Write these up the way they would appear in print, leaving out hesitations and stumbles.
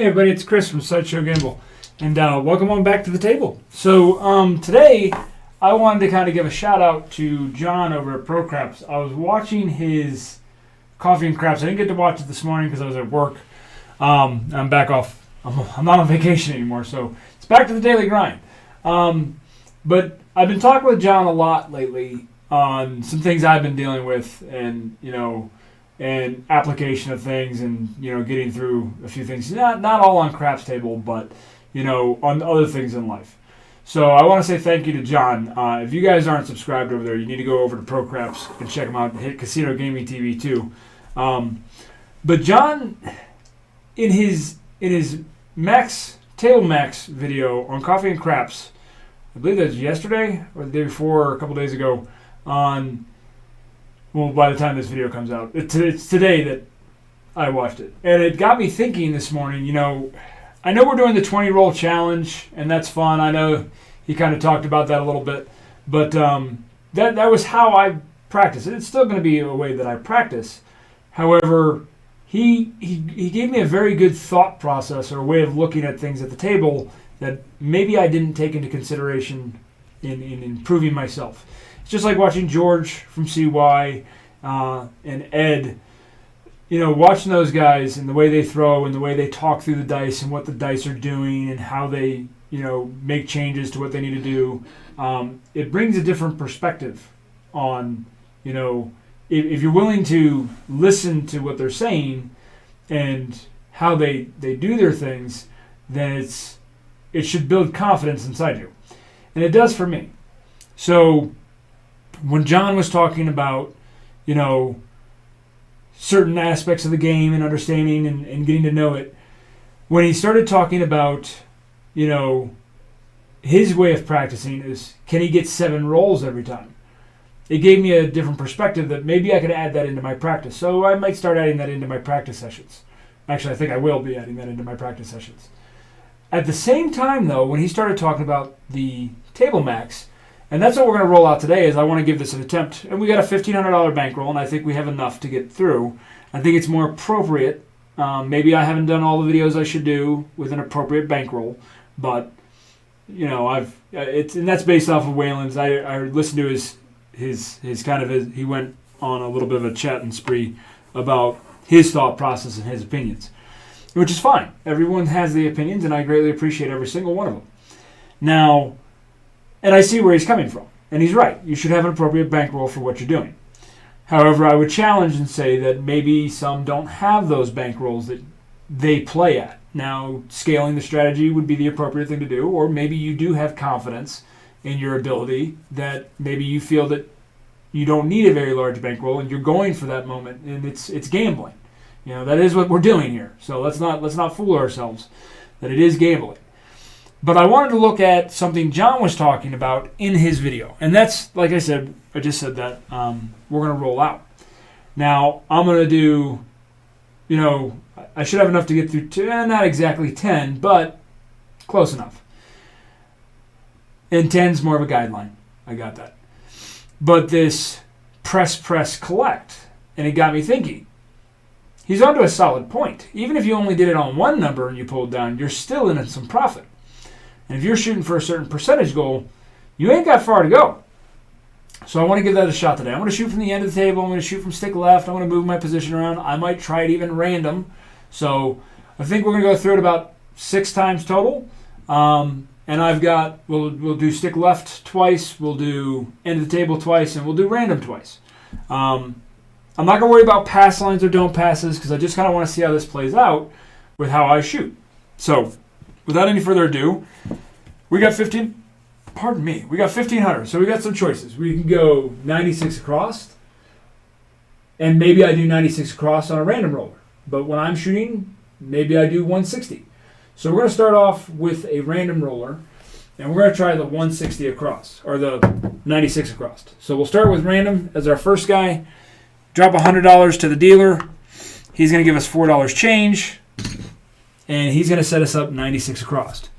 everybody, it's Chris from SideshowGamble, and welcome on back to the table. So today I wanted to kind of give a shout out to John over at Pro Craps. I was watching his Coffee and Craps. I didn't get to watch it this morning because I was at work. I'm back off. I'm not on vacation anymore, so it's back to the daily grind. But I've been talking with John a lot lately on some things I've been dealing with, and and application of things, and getting through a few things. Not all on Craps Table, but on other things in life. So I want to say thank you to John. If you guys aren't subscribed over there, you need to go over to Pro Craps and check them out. Hit Casino Gaming TV too. But John, in his Table Max video on Coffee and Craps, I believe that was yesterday or the day before, or a couple days ago, on, well, by the time this video comes out, it's today that I watched it. And it got me thinking this morning, I know we're doing the 20 roll challenge, and that's fun. I know he kind of talked about that a little bit. But that was how I practice. It's still going to be a way that I practice. However, he gave me a very good thought process, or a way of looking at things at the table that maybe I didn't take into consideration in improving myself. It's just like watching George from CY and Ed, watching those guys and the way they throw and the way they talk through the dice and what the dice are doing and how they, make changes to what they need to do. It brings a different perspective on, if you're willing to listen to what they're saying and how they do their things, then it should build confidence inside you. And it does for me. So when John was talking about, certain aspects of the game and understanding and getting to know it, when he started talking about, his way of practicing is, can he get 7 rolls every time? It gave me a different perspective that maybe I could add that into my practice. So I might start adding that into my practice sessions. Actually, I think I will be adding that into my practice sessions. At the same time, though, when he started talking about the Table Max, and that's what we're going to roll out today, is I want to give this an attempt. And we got a $1,500 bankroll, and I think we have enough to get through. I think it's more appropriate. Maybe I haven't done all the videos I should do with an appropriate bankroll, but and that's based off of Whalen's. I listened to his he went on a little bit of a chatting spree about his thought process and his opinions, which is fine. Everyone has the opinions, and I greatly appreciate every single one of them. Now, and I see where he's coming from, and he's right. You should have an appropriate bankroll for what you're doing. However, I would challenge and say that maybe some don't have those bankrolls that they play at. Now, scaling the strategy would be the appropriate thing to do, or maybe you do have confidence in your ability that maybe you feel that you don't need a very large bankroll and you're going for that moment, and it's gambling. That is what we're doing here. So let's not fool ourselves that it is gambling. But I wanted to look at something John was talking about in his video. And that's, like I said, I just said that we're going to roll out. Now, I'm going to do, I should have enough to get through, not exactly 10, but close enough. And 10's more of a guideline. I got that. But this press, collect, and it got me thinking. He's onto a solid point. Even if you only did it on one number and you pulled down, you're still in some profit. And if you're shooting for a certain percentage goal, you ain't got far to go. So I want to give that a shot today. I'm going to shoot from the end of the table. I'm going to shoot from stick left. I'm going to move my position around. I might try it even random. So I think we're going to go through it about 6 times total. And we'll do stick left twice. We'll do end of the table twice. And we'll do random twice. I'm not going to worry about pass lines or don't passes, because I just kind of want to see how this plays out with how I shoot. So without any further ado, we got 1,500. So we got some choices. We can go 96 across, and maybe I do 96 across on a random roller. But when I'm shooting, maybe I do 160. So we're going to start off with a random roller, and we're going to try the 160 across, or the 96 across. So we'll start with random as our first guy. Drop $100 to the dealer. He's going to give us $4 change, and he's going to set us up 96 across.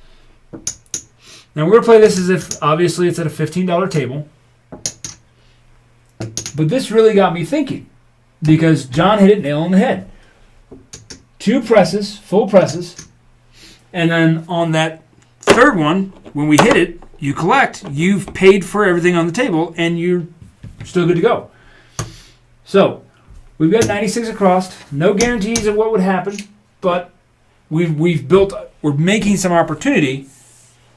Now we're going to play this as if, obviously, it's at a $15 table. But this really got me thinking, because John hit it nail on the head. 2 presses, full presses, And then on that third one, when we hit it, you collect, you've paid for everything on the table, and you're still good to go. So we've got 96 across. No guarantees of what would happen, but we're making some opportunity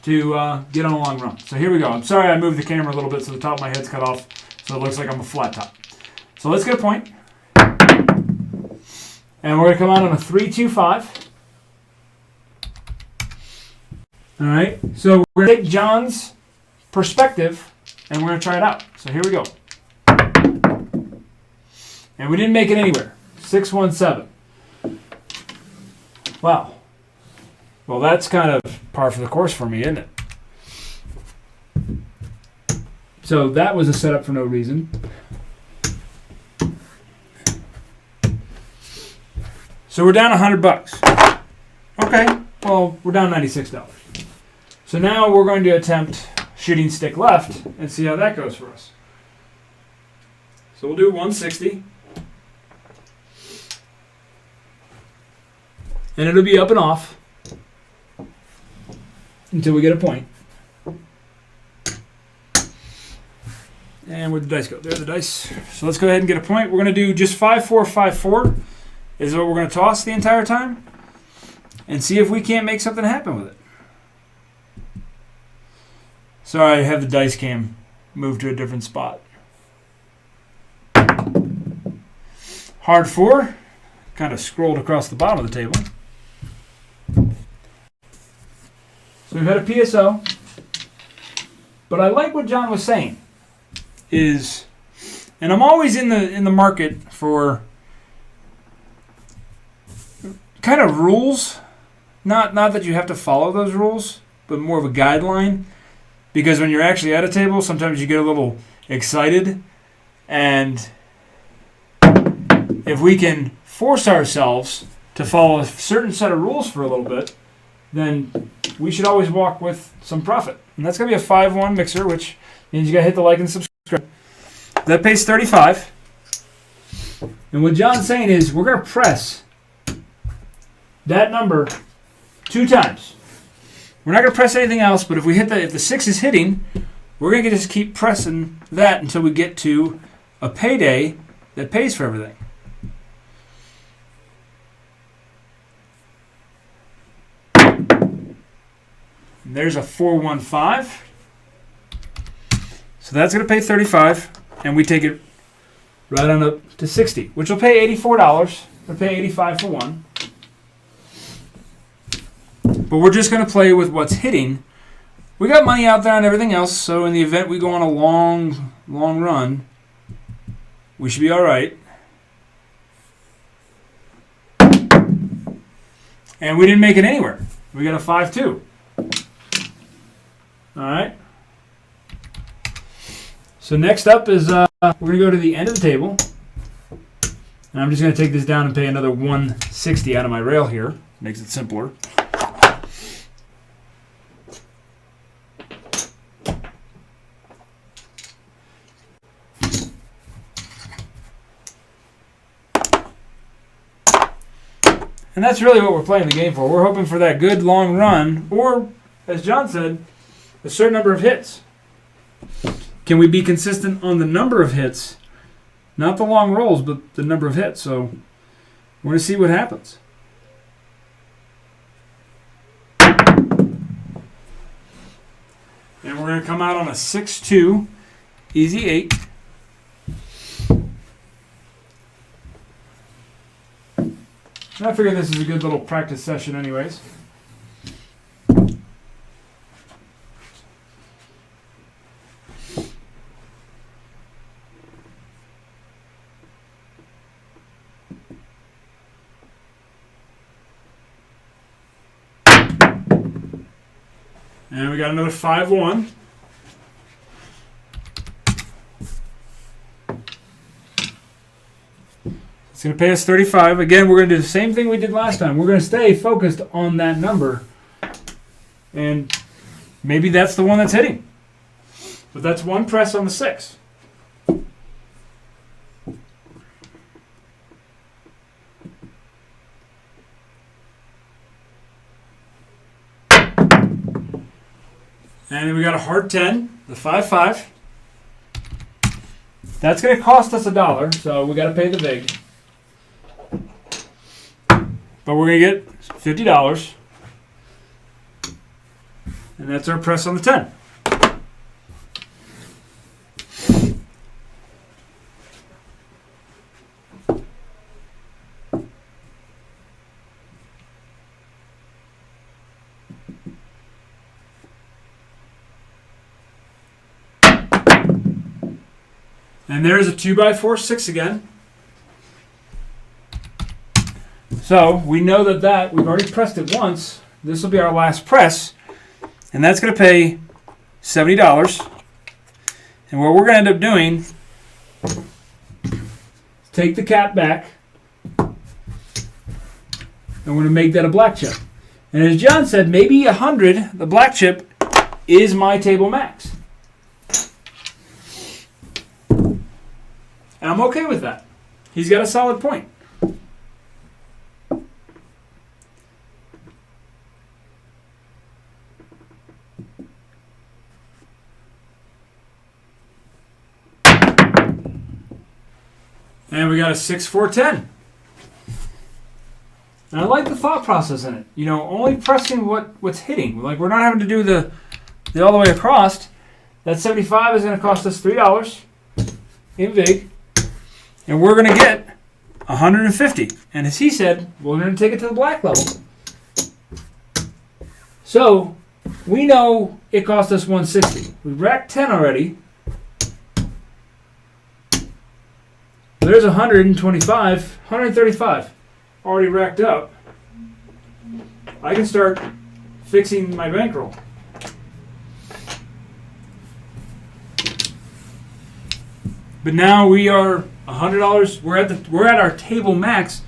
to get on a long run. So here we go. I'm sorry I moved the camera a little bit so the top of my head's cut off, so it looks like I'm a flat top. So let's get a point. And we're going to come out on a 3-2-5. All right. So we're going to take John's perspective, and we're going to try it out. So here we go. And we didn't make it anywhere. 6-1-7. Wow. Well, that's kind of par for the course for me, isn't it? So that was a setup for no reason. So we're down $100. Okay, well, we're down $96. So now we're going to attempt shooting stick left and see how that goes for us. So we'll do 160. And it'll be up and off until we get a point. And where'd the dice go? There's the dice. So let's go ahead and get a point. We're going to do just 5-4, 5-4 is what we're going to toss the entire time and see if we can't make something happen with it. Sorry, I have the dice cam moved to a different spot. Hard 4 kind of scrolled across the bottom of the table. So we've had a PSO, but I like what John was saying. And I'm always in the market for kind of rules, not that you have to follow those rules, but more of a guideline. Because when you're actually at a table, sometimes you get a little excited, and if we can force ourselves to follow a certain set of rules for a little bit, then we should always walk with some profit. And that's going to be a 5-1 mixer, which means you got to hit the like and subscribe. That pays 35. And what John's saying is we're going to press that number 2 times. We're not going to press anything else, but if the 6 is hitting, we're going to just keep pressing that until we get to a payday that pays for everything. And there's a 4-1-5. So that's going to pay 35, and we take it right on up to 60, which will pay $84. We'll pay 85 for one. But we're just going to play with what's hitting. We got money out there on everything else, so in the event we go on a long run, we should be all right. And we didn't make it anywhere. We got a 5-2. All right. So next up is we're going to go to the end of the table. And I'm just going to take this down and pay another 160 out of my rail here. Makes it simpler. And that's really what we're playing the game for. We're hoping for that good long run, or, as John said, a certain number of hits. Can we be consistent on the number of hits? Not the long rolls, but the number of hits. So we're going to see what happens. And we're going to come out on a 6-2, easy 8. I figure this is a good little practice session anyways. And we got another 5-1. It's going to pay us 35. Again, we're going to do the same thing we did last time. We're going to stay focused on that number. And maybe that's the one that's hitting. But that's one press on the 6. And then we got a hard 10, the 5-5. That's going to cost us $1, so we got to pay the vig. But we're going to get $50. And that's our press on the 10. And there's a 2x4 6 again. So we know that we've already pressed it once. This will be our last press. And that's going to pay $70. And what we're going to end up doing is take the cap back. And we're going to make that a black chip. And as John said, maybe 100, the black chip, is my table max. And I'm okay with that. He's got a solid point. And we got a 6-4-10. And I like the thought process in it. You know, only pressing what's hitting. Like, we're not having to do the all the way across. That 75 is going to cost us $3 in vig. And we're going to get 150. And as he said, we're going to take it to the black level. So we know it cost us 160. We racked 10 already. There's 125, 135 already racked up. I can start fixing my bankroll. But now we are $100. We're at our table max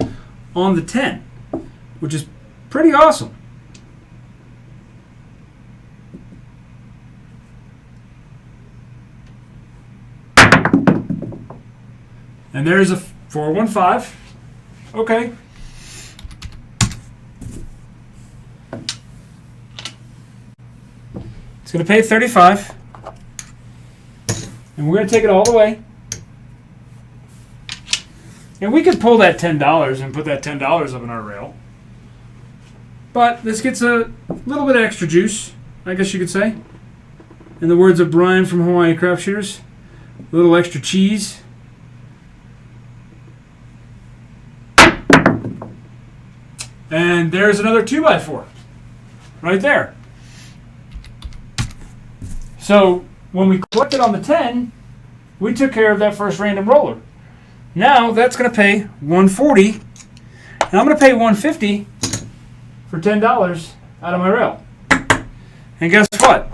on the 10, which is pretty awesome. And there's a 415. Okay. It's going to pay 35. And we're going to take it all the way. And we could pull that $10 and put that $10 up in our rail. But this gets a little bit of extra juice, I guess you could say. In the words of Brian from Hawaii Craft Shooters, a little extra cheese. And there's another 2x4 right there. So when we collected on the 10, we took care of that first random roller. Now that's going to pay $140, and I'm going to pay $150 for $10 out of my rail. And guess what?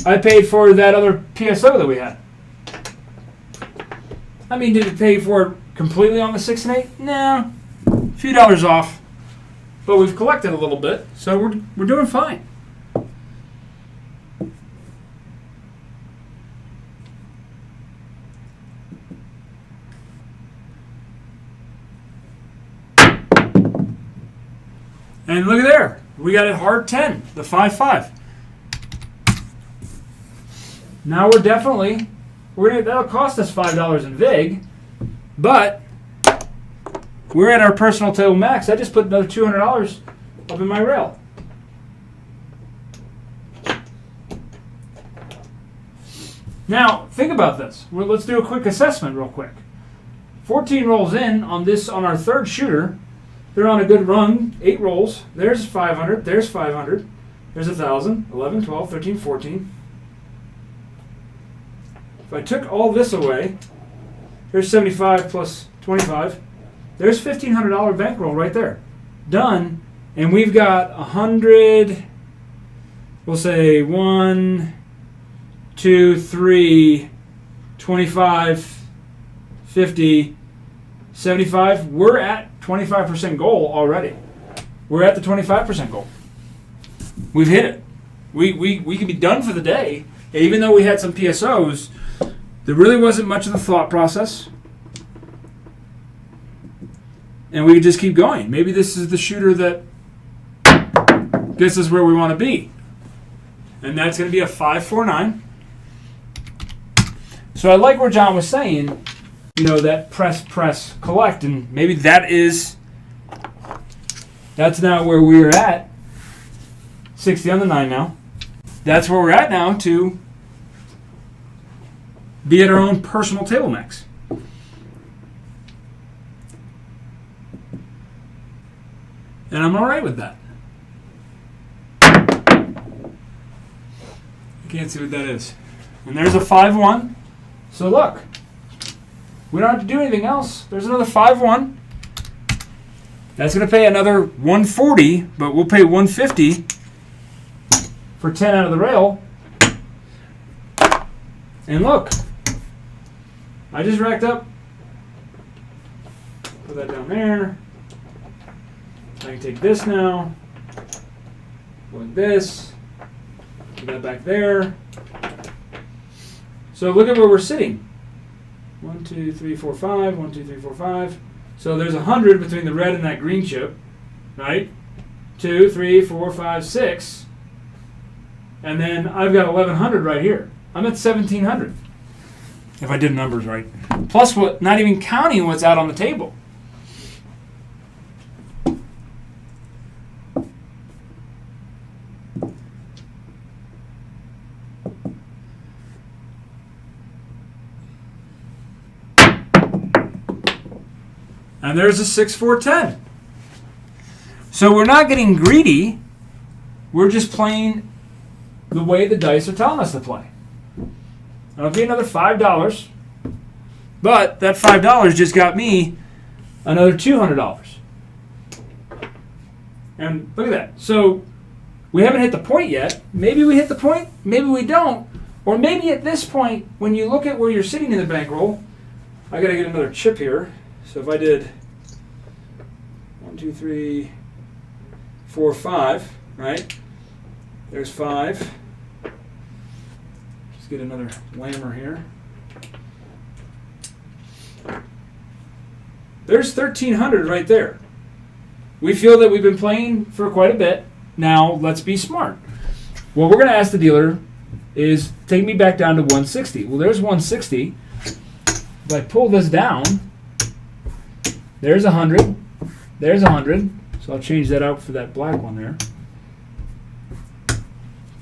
I paid for that other PSO that we had. I mean, did it pay for it completely on the 6 and 8? No, a few dollars off. But we've collected a little bit, so we're doing fine. And look at there. We got a hard 10, the 5-5. Now that'll cost us $5 in vig, but we're at our personal table max. I just put another $200 up in my rail. Now, think about this. Let's do a quick assessment real quick. 14 rolls in on our third shooter. They're on a good run. 8 rolls. There's 500. There's 500. There's 1,000. 11, 12, 13, 14. If I took all this away, here's 75 plus 25. There's $1,500 bankroll right there. Done. And we've got 100, we'll say 1, 2, 3, 25, 50, 75. We're at 25% goal already. We're at the 25% goal. We've hit it. We can be done for the day. Even though we had some PSOs, there really wasn't much of the thought process. And we could just keep going. Maybe this is the shooter that gets us where we want to be. And that's going to be a 5-4-9. So I like where John was saying, you know, that press, collect. And maybe that's now where we're at. 60 on the 9 now. That's where we're at now to be at our own personal table max. And I'm all right with that. Can't see what that is. And there's a 5-1. So look, we don't have to do anything else. There's another 5-1. That's going to pay another 140, but we'll pay 150 for 10 out of the rail. And look, I just racked up. Put that down there. I can take this now. Put this. Put that back there. So look at where we're sitting. 1, 2, 3, 4, 5. 1, 2, 3, 4, 5. So there's 100 between the red and that green chip, right? 2, 3, 4, 5, 6. And then I've got 1,100 right here. I'm at 1,700. If I did numbers right. Plus what, not even counting what's out on the table. And there's a 6-4-10. So we're not getting greedy. We're just playing the way the dice are telling us to play. It'll be another $5. But that $5 just got me another $200. And look at that. So we haven't hit the point yet. Maybe we hit the point. Maybe we don't. Or maybe at this point, when you look at where you're sitting in the bankroll, I got to get another chip here. So if I did 1, 2, 3, 4, 5, right? There's 5. Just get another lammer here. There's 1,300 right there. We feel that we've been playing for quite a bit. Now let's be smart. What we're going to ask the dealer is take me back down to 160. Well, there's 160. If I pull this down, there's 100. There's 100. So I'll change that out for that black one there.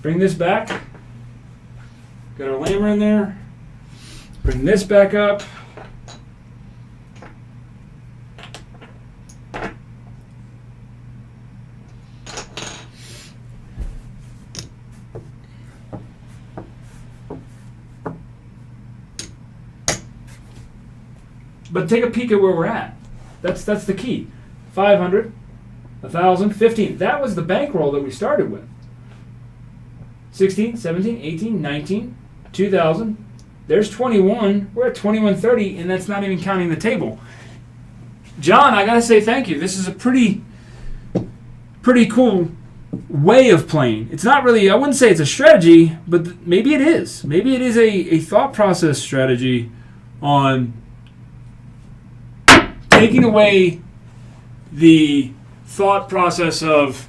Bring this back. Got our lammer in there. Bring this back up. But take a peek at where we're at. That's the key. 500, 1,000, 15. That was the bankroll that we started with. 16, 17, 18, 19, 2,000. There's 21. We're at 2130, and that's not even counting the table. John, I got to say thank you. This is a pretty cool way of playing. It's not really, I wouldn't say it's a strategy, but maybe it is. Maybe it is a thought process strategy on taking away the thought process of,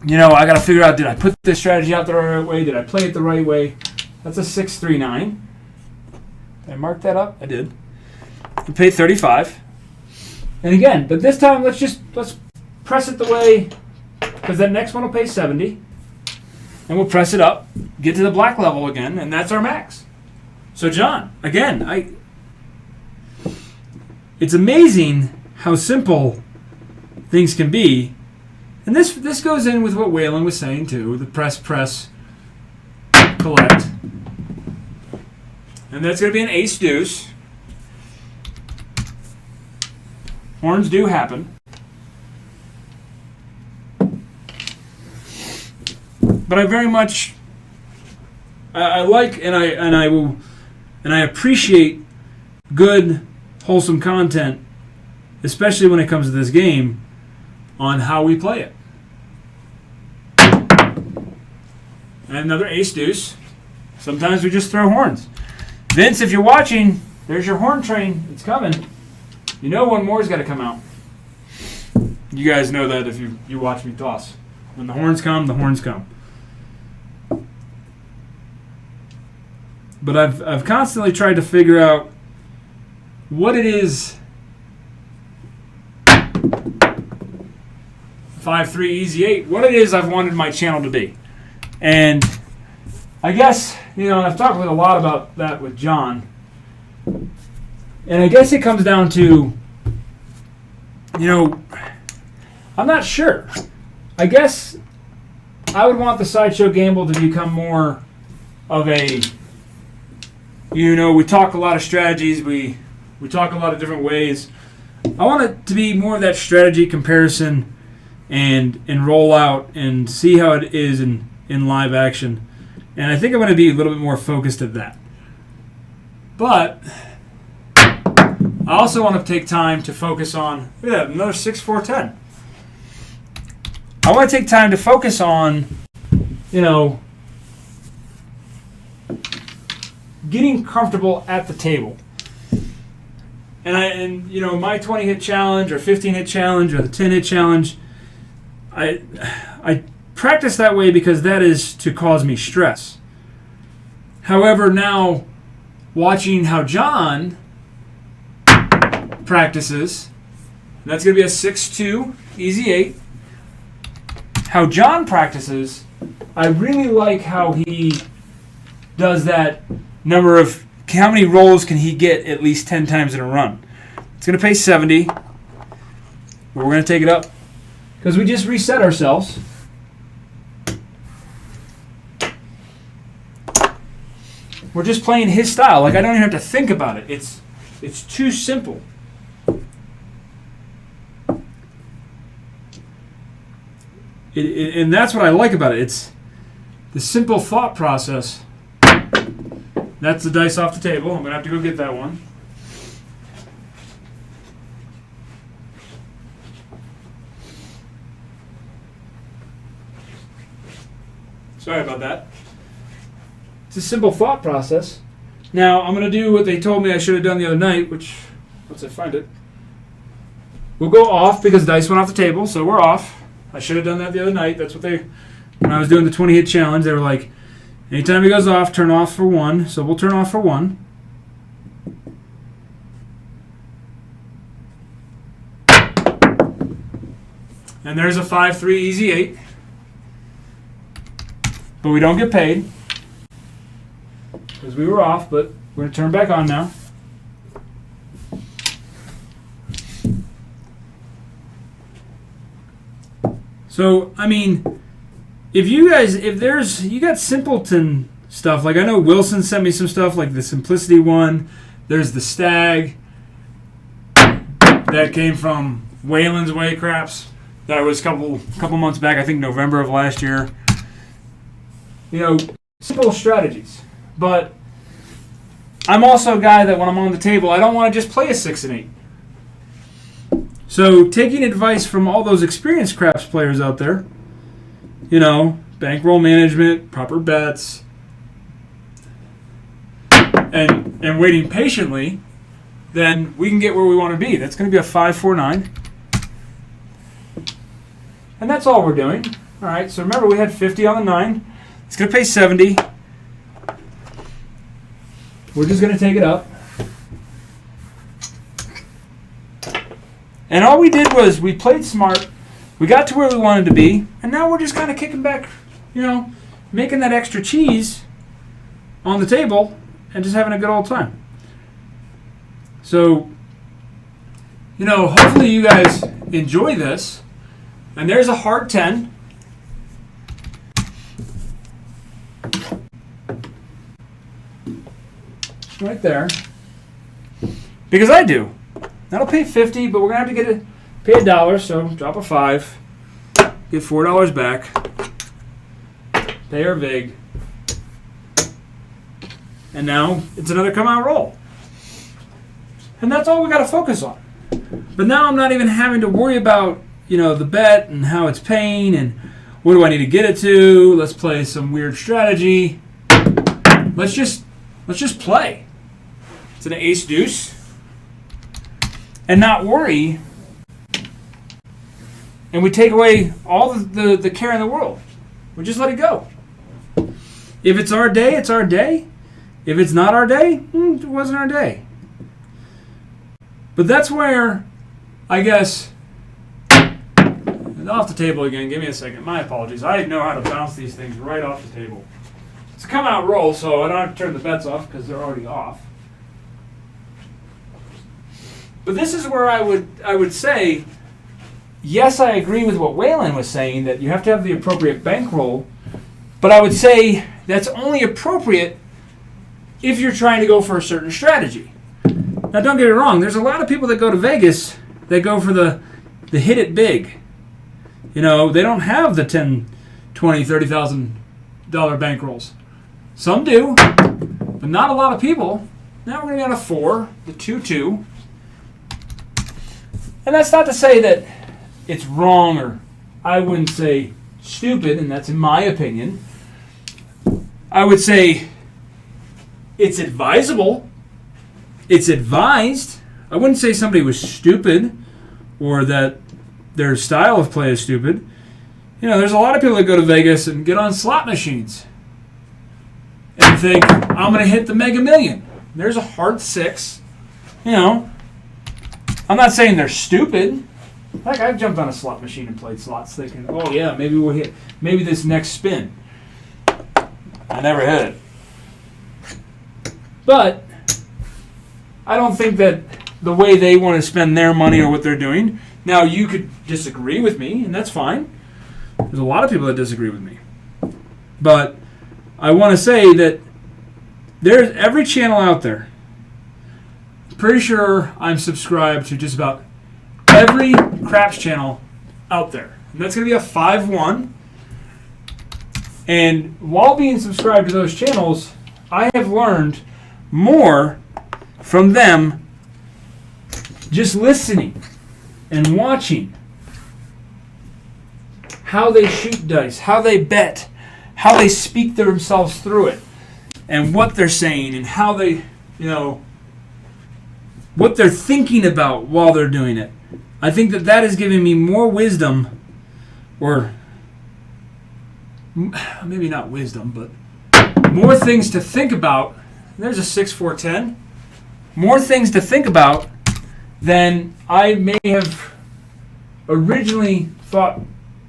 you know, I got to figure out, did I put this strategy out the right way? Did I play it the right way? That's a 6-3-9. Did I mark that up? I did. We paid 35. And again, but this time let's press it the way, because that next one will pay 70. And we'll press it up, get to the black level again, and that's our max. So John, again, it's amazing how simple things can be. And this goes in with what Waylon was saying too, the press, collect. And that's going to be an ace deuce. Horns do happen. But I very much I like and I appreciate good wholesome content, especially when it comes to this game, on how we play it. And another ace deuce. Sometimes we just throw horns. Vince, if you're watching, there's your horn train. It's coming. You know one more's got to come out. You guys know that if you watch me toss. When the horns come, the horns come. but I've constantly tried to figure out what it is. 5-3 easy 8. What it is I've wanted my channel to be, and I guess I've talked with a lot about that with John, and I guess it comes down to I'm not sure. I guess I would want the Sideshow Gamble to become more of a, we talk a lot of strategies, we talk a lot of different ways. I want it to be more of that strategy comparison and roll out and see how it is in live action. And I think I'm going to be a little bit more focused at that. But I also want to take time to focus on, look at that, another 6-4-10. I want to take time to focus on, getting comfortable at the table. And my 20-hit challenge or 15-hit challenge or the 10-hit challenge, I practice that way because that is to cause me stress. However, now watching how John practices, that's going to be a 6-2 easy 8. How John practices, I really like how he does that number of how many rolls can he get at least 10 times in a run. It's going to pay 70, but we're going to take it up because we just reset ourselves. We're just playing his style. Like, I don't even have to think about it. It's too simple. And that's what I like about it. It's the simple thought process. That's the dice off the table. I'm going to have to go get that one. Sorry about that. It's a simple thought process. Now, I'm going to do what they told me I should have done the other night, which, once I find it, we'll go off because dice went off the table, so we're off. I should have done that the other night. That's what when I was doing the 20-hit challenge, they were like, anytime he goes off, turn off for 1. So we'll turn off for 1. And there's a 5-3 easy 8. But we don't get paid because we were off, but we're going to turn back on now. So, I mean, if you got Simpleton stuff, like I know Wilson sent me some stuff like the Simplicity one. There's the Stag that came from Wayland's Way Craps. That was a couple months back, I think November of last year. Simple strategies. But I'm also a guy that when I'm on the table, I don't want to just play a 6 and 8. So taking advice from all those experienced craps players out there, bankroll management, proper bets, and waiting patiently, then we can get where we want to be. That's going to be a 5-4-9. And that's all we're doing. All right, so remember we had 50 on the 9. It's going to pay 70. We're just going to take it up. And all we did was we played smart. We got to where we wanted to be. And now we're just kind of kicking back, making that extra cheese on the table and just having a good old time. So, hopefully you guys enjoy this. And there's a hard 10. Right there. Because I do. That'll pay 50, but we're going to have to pay $1, so drop a 5. Get $4 back. Pay our VIG. And now it's another come out roll. And that's all we got to focus on. But now I'm not even having to worry about, the bet and how it's paying and what do I need to get it to. Let's play some weird strategy. Let's just play. It's an ace deuce. And not worry. And we take away all the care in the world. We just let it go. If it's our day, it's our day. If it's not our day, it wasn't our day. But that's where, I guess, off the table again. Give me a second. My apologies. I know how to bounce these things right off the table. It's a come out roll, so I don't have to turn the bets off because they're already off. But this is where I would say, yes, I agree with what Waylon was saying, that you have to have the appropriate bankroll. But I would say that's only appropriate if you're trying to go for a certain strategy. Now, don't get me wrong. There's a lot of people that go to Vegas that go for the hit it big. You know, they don't have the $10,000, $20,000, $30,000 bankrolls. Some do, but not a lot of people. Now we're going to be on a 4, the 2-2. And that's not to say that it's wrong, or I wouldn't say stupid, and that's in my opinion. I would say it's advisable. It's advised. I wouldn't say somebody was stupid or that their style of play is stupid. You know, there's a lot of people that go to Vegas and get on slot machines and think, I'm going to hit the Mega Million. There's a hard 6. You know, I'm not saying they're stupid. Like, I've jumped on a slot machine and played slots thinking, oh yeah, maybe we'll hit, maybe this next spin. I never hit it. But I don't think that the way they want to spend their money or what they're doing. Now, you could disagree with me, and that's fine. There's a lot of people that disagree with me. But I want to say that there's every channel out there. Pretty sure I'm subscribed to just about every craps channel out there. And that's going to be a 5-1. And while being subscribed to those channels, I have learned more from them just listening and watching how they shoot dice, how they bet, how they speak themselves through it, and what they're saying, and how they, you know, what they're thinking about while they're doing it. I think that that is giving me more wisdom, or maybe not wisdom, but more things to think about. There's a 6-4-10. More things to think about than I may have originally thought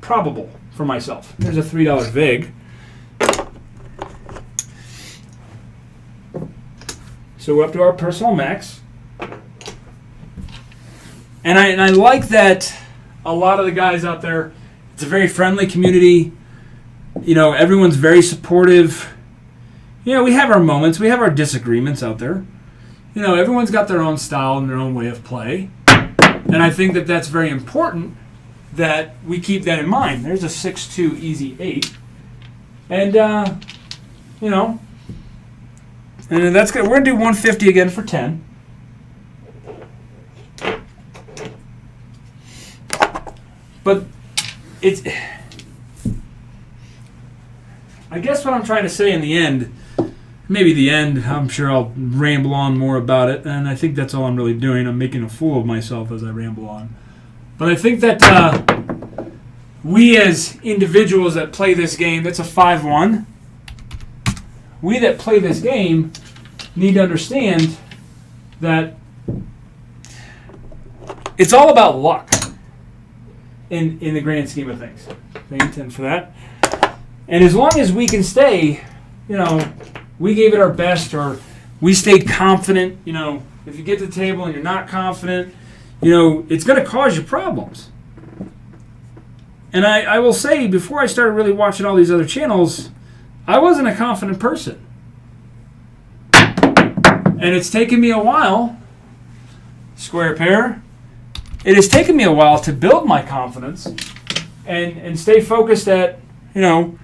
probable for myself. There's a $3 VIG. So we're up to our personal max. And I like that a lot of the guys out there, it's a very friendly community. You know, everyone's very supportive. You know, we have our moments. We have our disagreements out there. You know, everyone's got their own style and their own way of play. And I think that that's very important that we keep that in mind. There's a 6-2 easy 8. And, you know, and that's good. We're going to do 150 again for 10. But it's, I guess what I'm trying to say in the end, maybe the end, I'm sure I'll ramble on more about it, and I think that's all I'm really doing. I'm making a fool of myself as I ramble on. But I think that we as individuals that play this game, that's a 5-1. We that play this game need to understand that it's all about luck in the grand scheme of things. Thank you for that. And as long as we can stay, you know, we gave it our best, or we stayed confident. You know, if you get to the table and you're not confident, you know, it's going to cause you problems. And I will say, before I started really watching all these other channels, I wasn't a confident person. And it's taken me a while, square pair, it has taken me a while to build my confidence and stay focused at, you know,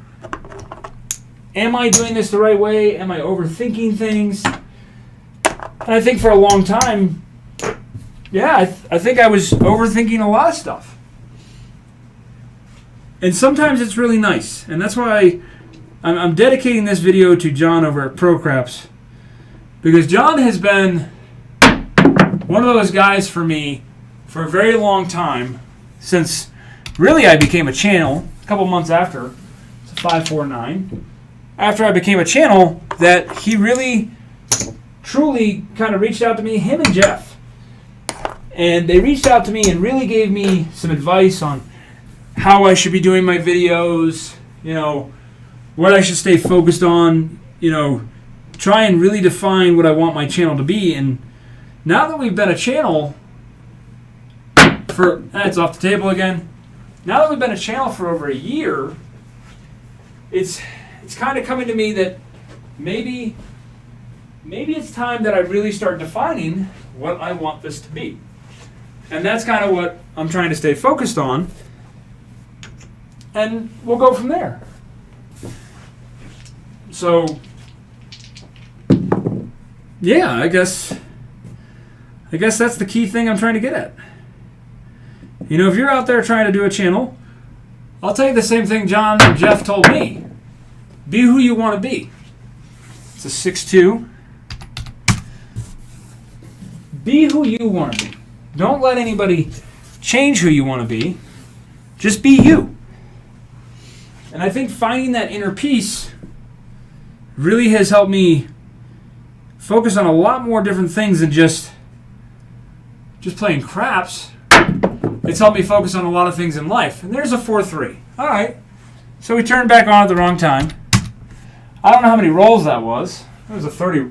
am I doing this the right way? Am I overthinking things? And I think for a long time, yeah, I think I was overthinking a lot of stuff. And sometimes it's really nice. And that's why I'm dedicating this video to John over at ProCraps. Because John has been one of those guys for me for a very long time. Since really I became a channel a couple months after. It's a 549. After I became a channel, that he really truly kind of reached out to me, him and Jeff. And they reached out to me and really gave me some advice on how I should be doing my videos, what I should stay focused on, try and really define what I want my channel to be. And now that we've been a channel it's off the table again. Now that we've been a channel for over a year, it's kind of coming to me that maybe it's time that I really start defining what I want this to be. And that's kind of what I'm trying to stay focused on. And we'll go from there. So, yeah, I guess that's the key thing I'm trying to get at. If you're out there trying to do a channel, I'll tell you the same thing John and Jeff told me. Be who you want to be. It's a 6'2". Be who you want to be. Don't let anybody change who you want to be. Just be you. And I think finding that inner peace really has helped me focus on a lot more different things than just playing craps. It's helped me focus on a lot of things in life. And there's a 4-3. All right. So we turned back on at the wrong time. I don't know how many rolls that was. It was a 30.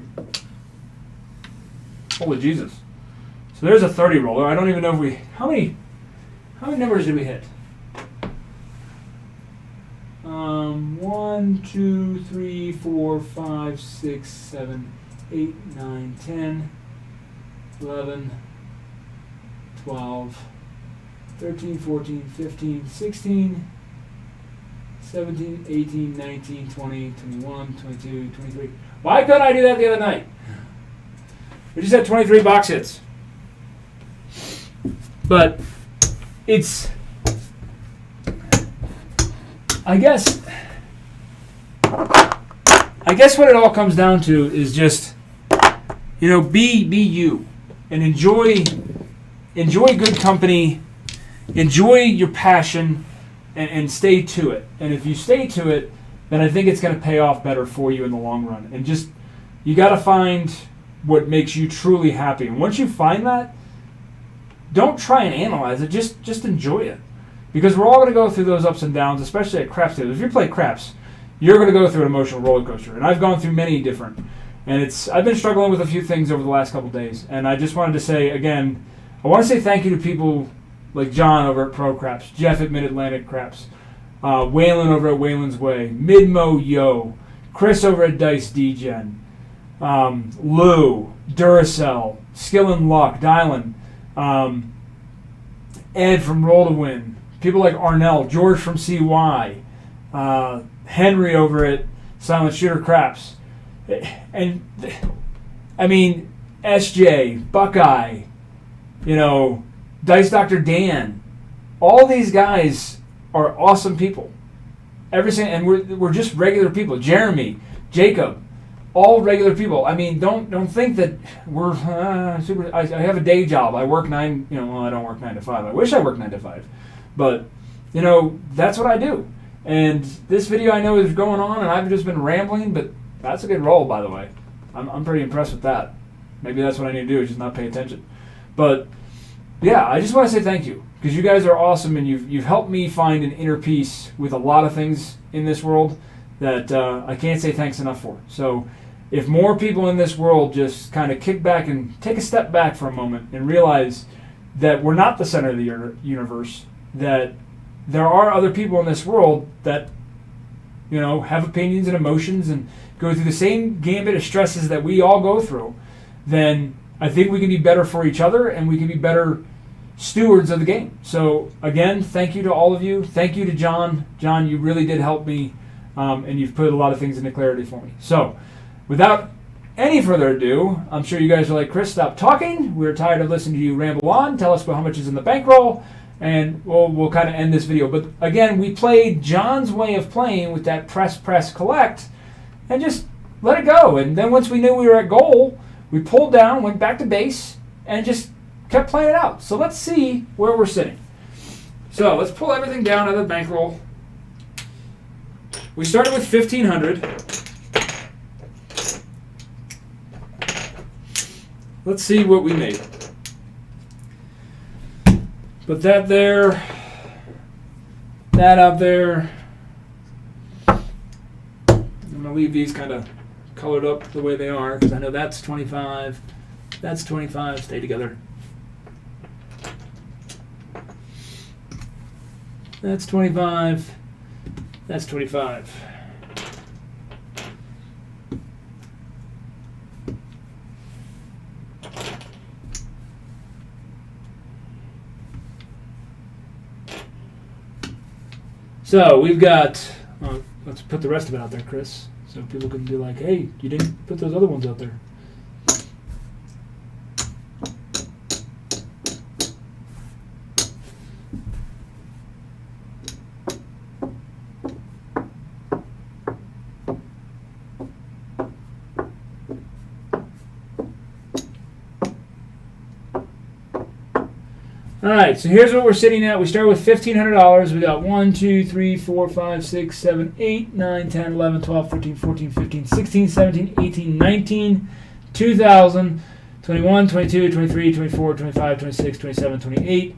Holy Jesus. So there's a 30 roller. I don't even know if we... How many numbers did we hit? 1, 2, 3, 4, 5, 6, 7, 8, 9, 10, 11, 12, 13, 14, 15, 16, 17, 18, 19, 20, 21, 22, 23. Why couldn't I do that the other night? We just had 23 box hits. But it's... I guess what it all comes down to is just, be you and enjoy good company, enjoy your passion, and stay to it. And if you stay to it, then I think it's going to pay off better for you in the long run. And just, you got to find what makes you truly happy. And once you find that, don't try and analyze it. Just enjoy it. Because we're all going to go through those ups and downs, especially at craps tables. If you play craps, you're going to go through an emotional roller coaster. And I've gone through many different. And I've been struggling with a few things over the last couple of days. And I just wanted to say, again, I want to say thank you to people like John over at Pro Craps, Jeff at Mid-Atlantic Craps, Waylon over at Waylon's Way, Midmo Yo, Chris over at Dice Degen, Lou, Duracell, Skill and Luck, Dylan, Ed from Roll to Win, people like Arnell, George from CY, Henry over at Silent Shooter Craps, and I mean SJ, Buckeye, Dice Dr. Dan, all these guys are awesome people. And we're just regular people. Jeremy, Jacob, all regular people. I mean, don't think that we're super. I have a day job. I work 9. I don't work 9 to 5. I wish I worked 9 to 5, but that's what I do. And this video I know is going on, and I've just been rambling, but that's a good roll, by the way. I'm pretty impressed with that. Maybe that's what I need to do, is just not pay attention. But yeah, I just want to say thank you, because you guys are awesome, and you've helped me find an inner peace with a lot of things in this world that I can't say thanks enough for. So if more people in this world just kind of kick back and take a step back for a moment and realize that we're not the center of the universe, that there are other people in this world that have opinions and emotions and go through the same gambit of stresses that we all go through, then I think we can be better for each other, and we can be better stewards of the game. So again, thank you to all of you. Thank you to John. John, you really did help me, and you've put a lot of things into clarity for me. So without any further ado, I'm sure you guys are like, Chris, stop talking. We're tired of listening to you ramble on. Tell us how much is in the bankroll, and we'll kind of end this video. But again, we played John's way of playing with that press, collect, and just let it go. And then once we knew we were at goal, we pulled down, went back to base, and just kept playing it out. So let's see where we're sitting. So let's pull everything down out of the bankroll. We started with 1,500. let's see what we made. Put that there. That out there. I'm going to leave these kind of colored up the way they are because I know that's 25. That's 25. Stay together. That's 25. That's 25. So we've got, let's put the rest of it out there, Chris, so people can be like, hey, you didn't put those other ones out there. All right, so here's what we're sitting at. We started with $1,500. We got 1, 2, 3, 4, 5, 6, 7, 8, 9, 10, 11, 12, 13, 14, 15, 16, 17, 18, 19, 2,000, 21, 22, 23, 24, 25, 26, 27, 28,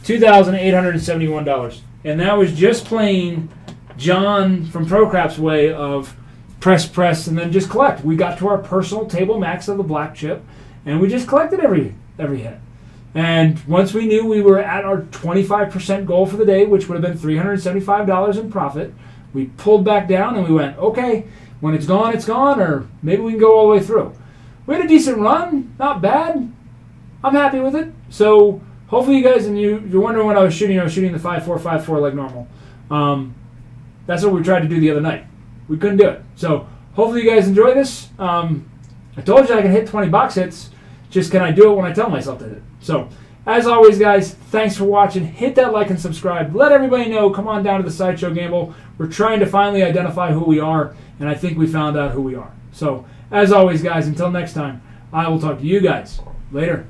$2,871. And that was just plain John from ProCrap's way of press, and then just collect. We got to our personal table max of the black chip, and we just collected every hit. And once we knew we were at our 25% goal for the day, which would have been $375 in profit, we pulled back down and we went, okay, when it's gone, or maybe we can go all the way through. We had a decent run, not bad. I'm happy with it. So hopefully you guys, and you're wondering what I was shooting the 5-4-5-4 like normal. That's what we tried to do the other night. We couldn't do it. So hopefully you guys enjoy this. I told you I can hit 20 box hits. Just can I do it when I tell myself to hit it? So, as always, guys, thanks for watching. Hit that like and subscribe. Let everybody know. Come on down to the Sideshow Gamble. We're trying to finally identify who we are, and I think we found out who we are. So, as always, guys, until next time, I will talk to you guys later.